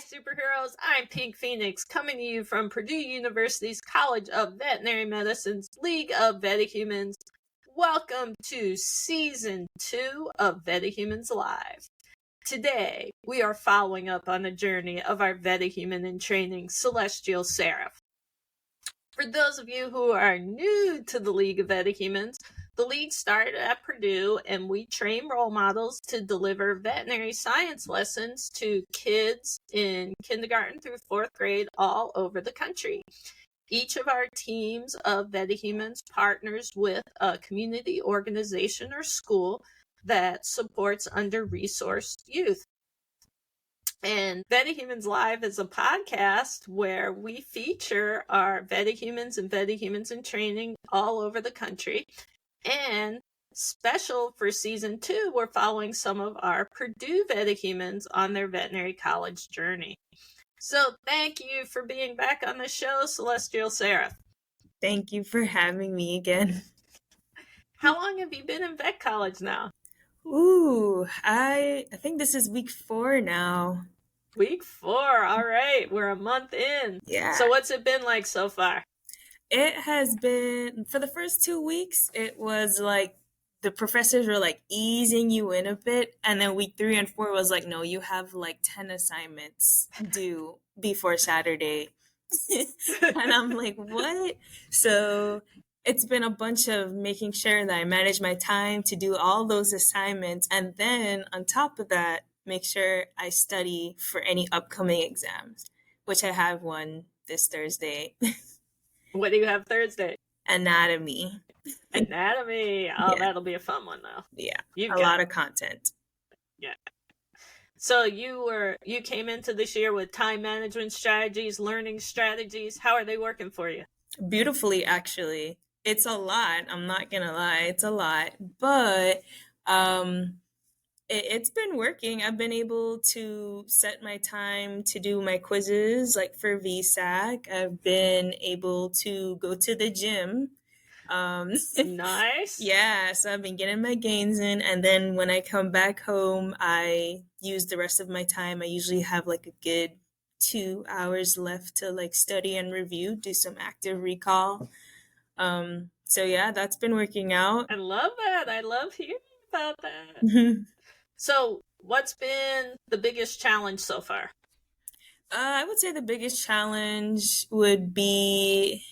superheroes. I'm Pink Phoenix, coming to you from Purdue University's College of Veterinary Medicine's League of Vetihumans. Welcome to Season 2 of Vetihumans Live. Today, we are following up on the journey of our Vetihuman in training, Celestial Seraph. For those of you who are new to the League of Vetihumans, the League started at Purdue, and we train role models to deliver veterinary science lessons to kids in kindergarten through 4th grade all over the country. Each of our teams of Vetihumans partners with a community organization or school that supports under-resourced youth. And Vetihumans Live is a podcast where we feature our Vetihumans and Vetihumans in training all over the country. And special for Season 2, we're following some of our Purdue Vetihumans on their veterinary college journey. So thank you for being back on the show, Celestial Seraph. Thank you for having me again. How long have you been in vet college now? Ooh, I think this is week 4 now. Week 4, all right. We're a month in. Yeah. So what's it been like so far? It has been, for the first 2 weeks, it was like the professors were like easing you in a bit. And then week 3 and 4 was like, no, you have like 10 assignments due before Saturday. And I'm like, what? So it's been a bunch of making sure that I manage my time to do all those assignments. And then on top of that, make sure I study for any upcoming exams, which I have one this Thursday. What do you have Thursday? Anatomy. Anatomy. Oh, yeah. That'll be a fun one, though. Yeah, a lot of content. Yeah. So you came into this year with time management strategies, learning strategies. How are they working for you? Beautifully, actually. It's a lot. I'm not going to lie. It's a lot. But it's been working. I've been able to set my time to do my quizzes, like for VSAC. I've been able to go to the gym. Nice. Yeah, so I've been getting my gains in. And then when I come back home, I use the rest of my time. I usually have like a good 2 hours left to like study and review, do some active recall. So yeah, that's been working out. I love that. I love hearing about that. So what's been the biggest challenge so far? I would say the biggest challenge would be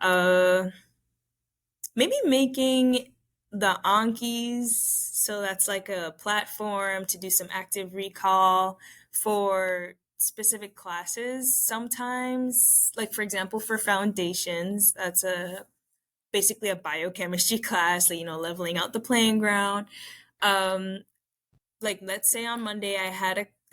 maybe making the Ankis. So that's like a platform to do some active recall for specific classes. Sometimes, like for example, for foundations, that's basically a biochemistry class, leveling out the playing ground. Like let's say on Monday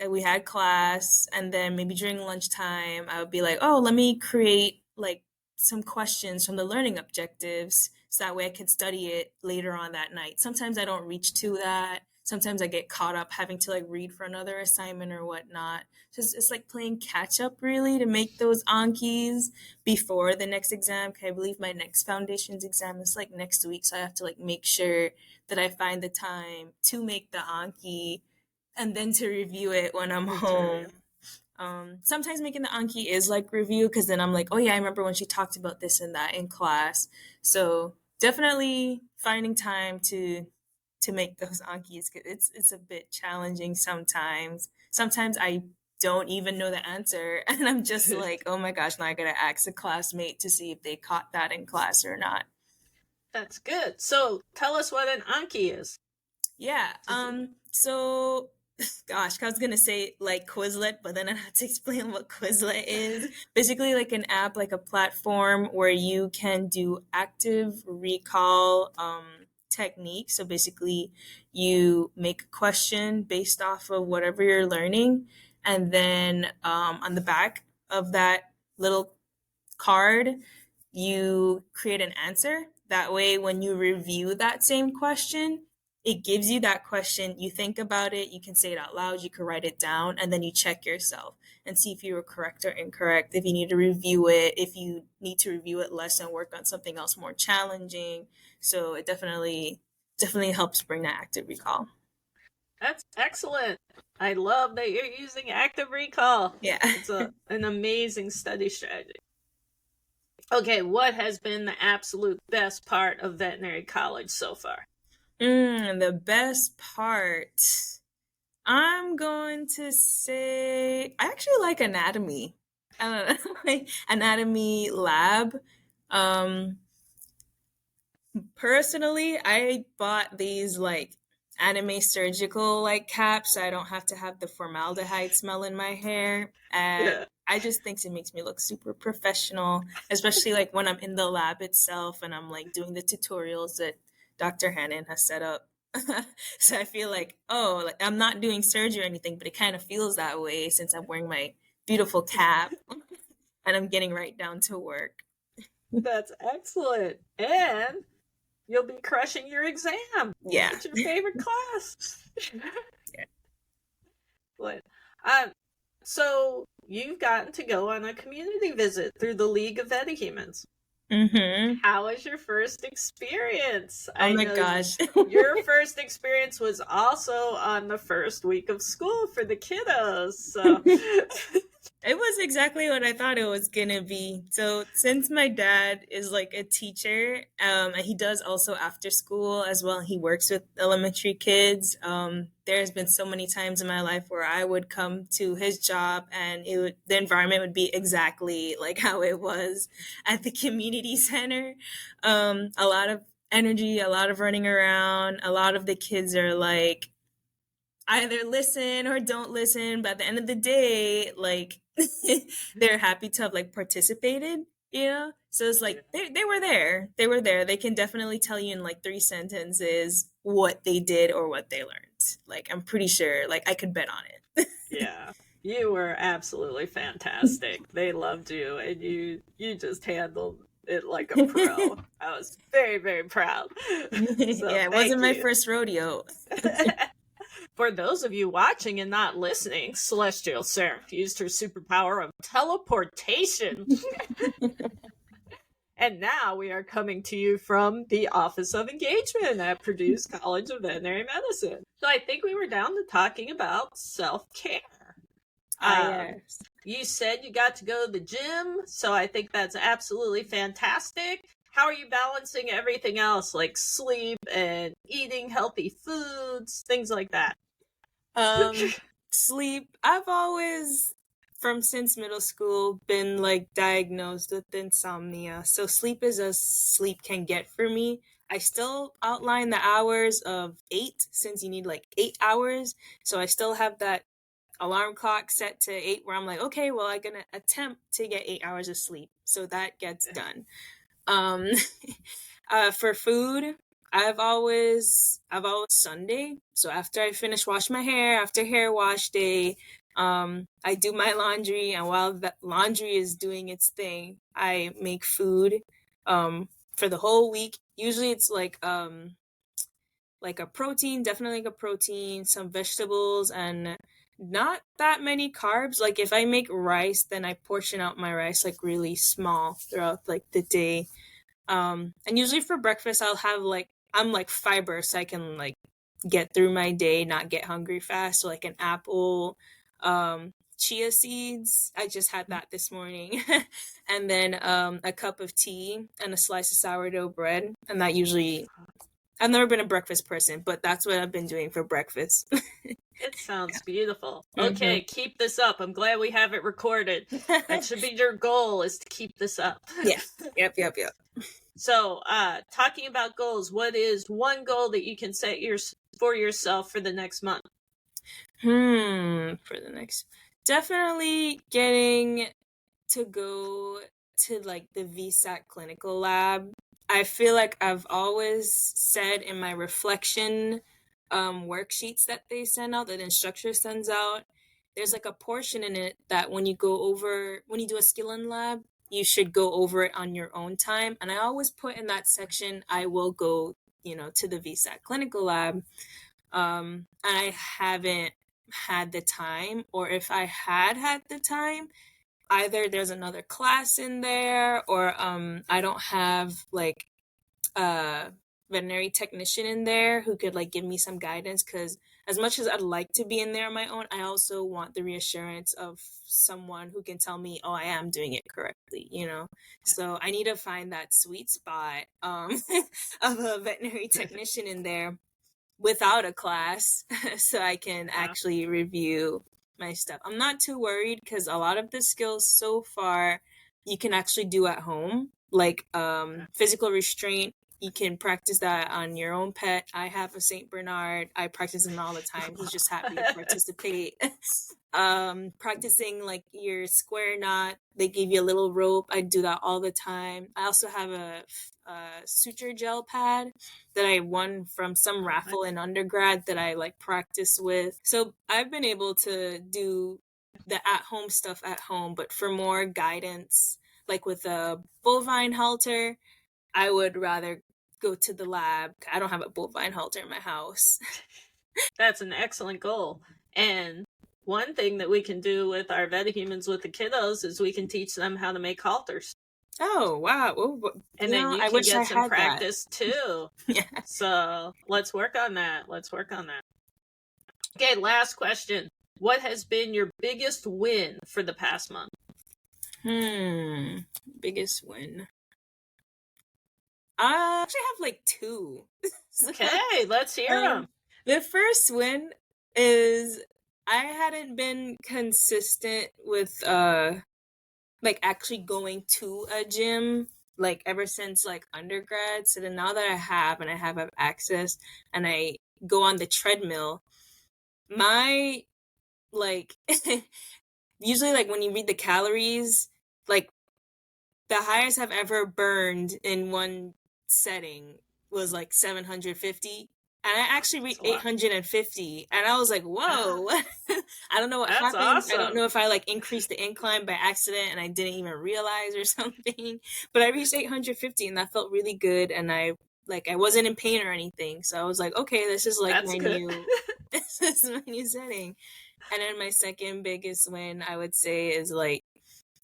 we had class, and then maybe during lunchtime I would be like, oh, let me create like some questions from the learning objectives so that way I could study it later on that night. Sometimes I don't reach to that. Sometimes I get caught up having to like read for another assignment or whatnot. So it's like playing catch up really to make those Ankis before the next exam. I believe my next foundations exam is like next week. So I have to like make sure that I find the time to make the Anki and then to review it when I'm home. Sometimes making the Anki is like review, because then I'm like, oh yeah, I remember when she talked about this and that in class. So definitely finding time to make those Ankis. It's a bit challenging sometimes. Sometimes I don't even know the answer, and I'm just like, oh my gosh, now I gotta ask a classmate to see if they caught that in class or not. That's good. So tell us what an Anki is. Yeah. So gosh, I was gonna say like Quizlet, but then I had to explain what Quizlet is. Basically like an app, like a platform where you can do active recall technique. So basically you make a question based off of whatever you're learning, and then on the back of that little card you create an answer. That way when you review that same question, it gives you that question, you think about it, you can say it out loud, you can write it down, and then you check yourself and see if you were correct or incorrect, if you need to review it, if you need to review it less and work on something else more challenging. So it definitely helps bring that active recall. That's excellent. I love that you're using active recall. Yeah. It's an amazing study strategy. Okay, what has been the absolute best part of veterinary college so far? The best part. I'm going to say I actually like anatomy. I don't know, like anatomy lab. Um, Personally, I bought these like anime surgical like caps so I don't have to have the formaldehyde smell in my hair. And Yeah. I just think it makes me look super professional, especially like when I'm in the lab itself and I'm like doing the tutorials that Dr. Hannon has set up. So I feel like, oh, like I'm not doing surgery or anything, but it kind of feels that way since I'm wearing my beautiful cap and I'm getting right down to work. That's excellent. And you'll be crushing your exam. Yeah. It's your favorite class. Yeah. What? So you've gotten to go on a community visit through the League of Vetihumans. Mm-hmm. How was your first experience? Oh I my know gosh. your first experience was also on the first week of school for the kiddos. So It was exactly what I thought it was gonna be. So since my dad is like a teacher, and he does also after school as well, he works with elementary kids. There's been so many times in my life where I would come to his job and the environment would be exactly like how it was at the community center. A lot of energy, a lot of running around. A lot of the kids are like either listen or don't listen, but at the end of the day, like they're happy to have like participated, you know? So it's like they were there. They were there. They can definitely tell you in like 3 sentences what they did or what they learned. Like I'm pretty sure like I could bet on it. yeah, you were absolutely fantastic. They loved you, and you just handled it like a pro. I was very, very proud. So Yeah, it thank wasn't my you. first rodeo. For those of you watching and not listening, Celestial Seraph used her superpower of teleportation. And now we are coming to you from the Office of Engagement at Purdue's College of Veterinary Medicine. So I think we were down to talking about self-care. Yes. You said you got to go to the gym, so I think that's absolutely fantastic. How are you balancing everything else, like sleep and eating healthy foods, things like that? Sleep. I've always, from since middle school, been like diagnosed with insomnia. So sleep is as sleep can get for me. I still outline the hours of 8 since you need like 8 hours. So I still have that alarm clock set to 8 where I'm like, okay, well, I'm gonna attempt to get 8 hours of sleep. So that gets done. Um, for food, I've always Sunday. So after I finish wash my hair, after hair wash day, I do my laundry, and while the laundry is doing its thing, I make food, for the whole week. Usually it's like a protein, definitely like a protein, some vegetables, and not that many carbs. Like if I make rice, then I portion out my rice like really small throughout like the day. And usually for breakfast, I'll have like, I'm like fiber so I can like get through my day, not get hungry fast. So like an apple, chia seeds. I just had that this morning. And then a cup of tea and a slice of sourdough bread. And that usually, I've never been a breakfast person, but that's what I've been doing for breakfast. It sounds beautiful. Mhm. Okay, keep this up. I'm glad we have it recorded. That should be your goal, is to keep this up. Yeah. Yep. So, talking about goals, what is one goal that you can set for yourself for the next month? For the next, definitely getting to go to like the VSAT clinical lab. I feel like I've always said in my reflection worksheets that they send out, that the instructor sends out, there's like a portion in it that when you do a skill in lab, you should go over it on your own time. And I always put in that section, I will go, to the VSAT clinical lab. And I haven't had the time, or if I had the time, either there's another class in there, or I don't have like veterinary technician in there who could like give me some guidance, because as much as I'd like to be in there on my own, I also want the reassurance of someone who can tell me, oh, I am doing it correctly, you know? So I need to find that sweet spot of a veterinary technician in there without a class so I can actually review my stuff. I'm not too worried because a lot of the skills so far you can actually do at home, like physical restraint. You can practice that on your own pet. I have a Saint Bernard. I practice him all the time. He's just happy to participate. Practicing like your square knot. They give you a little rope. I do that all the time. I also have a suture gel pad that I won from some raffle in undergrad that I like practice with. So I've been able to do the at-home stuff at home, but for more guidance, like with a bovine halter, I would rather go to the lab. I don't have a bovine halter in my house. That's an excellent goal. And one thing that we can do with our VetaHumans with the kiddos is we can teach them how to make halters. Oh, wow. Ooh, and then you can get some practice too. Yeah. So let's work on that. Okay, last question. What has been your biggest win for the past month? Biggest win. I actually have like two. Okay, let's hear them. The first win is I hadn't been consistent with like actually going to a gym like ever since like undergrad. So then now that I have access and I go on the treadmill, my like usually like when you read the calories, like the highest I've ever burned in one setting was like 750. And I actually reached 850, and I was like, "Whoa!" I don't know what happened. Awesome. I don't know if I like increased the incline by accident and I didn't even realize or something. But I reached 850, and that felt really good. And I wasn't in pain or anything, so I was like, "Okay, this is like this is my new setting." And then my second biggest win, I would say, is like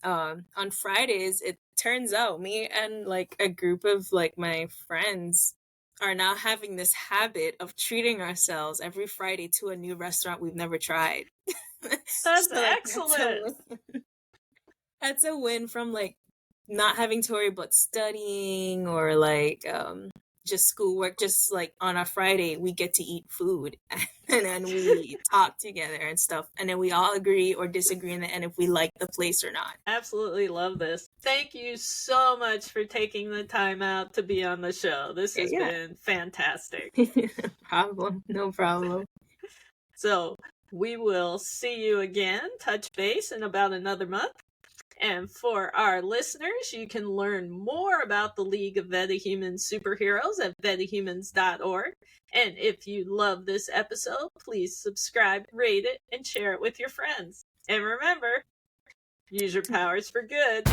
on Fridays. It turns out me and like a group of like my friends are now having this habit of treating ourselves every Friday to a new restaurant we've never tried. That's excellent. That's a win from like not having to worry about studying or like just schoolwork. Just like on a Friday we get to eat food and then we talk together and stuff, and then we all agree or disagree in the end if we like the place or not. Absolutely love this. Thank you so much for taking the time out to be on the show. This has been fantastic. No problem. So we will see you again, touch base in about another month. And for our listeners, you can learn more about the League of VetaHuman Superheroes at vetahumans.org. And if you love this episode, please subscribe, rate it, and share it with your friends. And remember, use your powers for good.